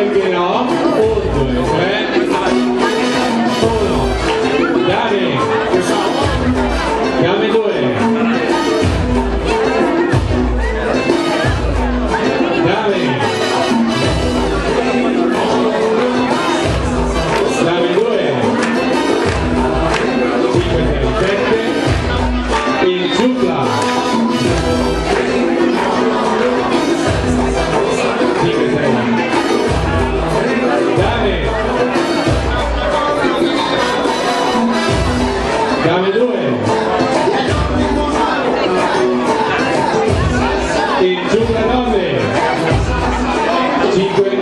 Perché no? 1, 2, 3. 1. Dame. Dame 2. Dame. Dame 2. 5, 6, 7. Il giugla. 5, 6. Dame. Dame 2. Il giugla 9. 5.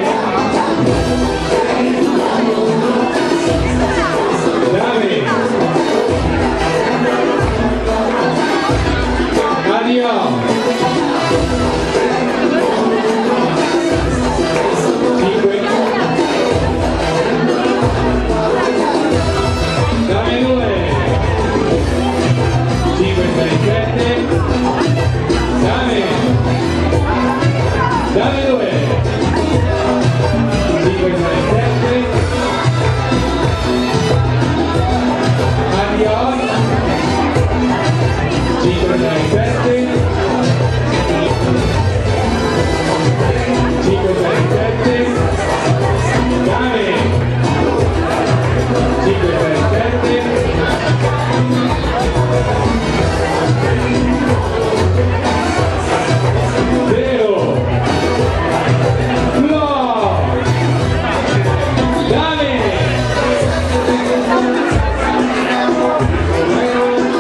Dame. Addio. 5. Dame 2. 5, 6, 7. Dame. Dame 2. 5, 6, 7. Adios. 5, 6, 7. 5, 6, 7. Dame. 5, 6, 7. Zero. No. Dame.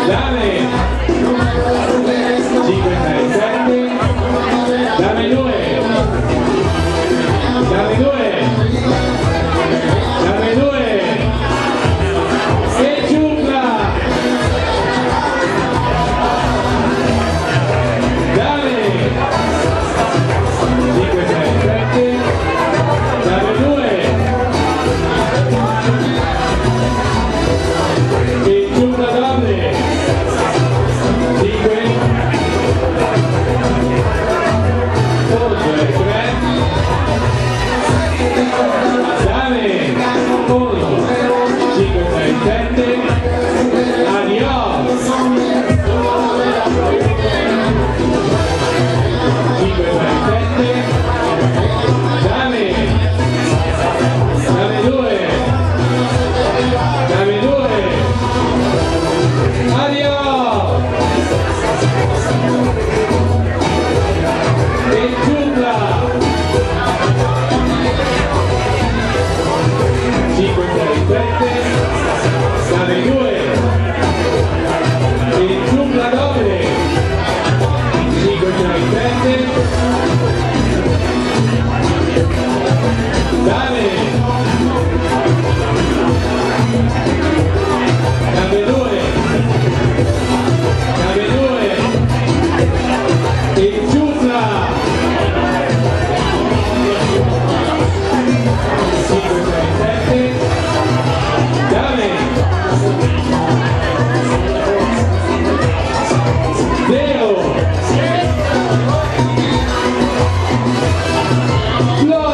Dame. 5, 6, 7. Dame 2. Dame 2. Dame 2. E giugla. Dame. 5, 6, 7. Dame 2. E giugla dame. 5. 1, 2, 3. Dame. 1. 5, 6, 7. Adios. 5, 6, 7. Dame. Dame 2. Dame 2. Adios. E giugla. 5, 6, 7. Dame 2. E giugla doble. 5, 6, 7. Dame. Dame 2. Dame 2. E giugla. 5, 6, 7. Dame. 0. No.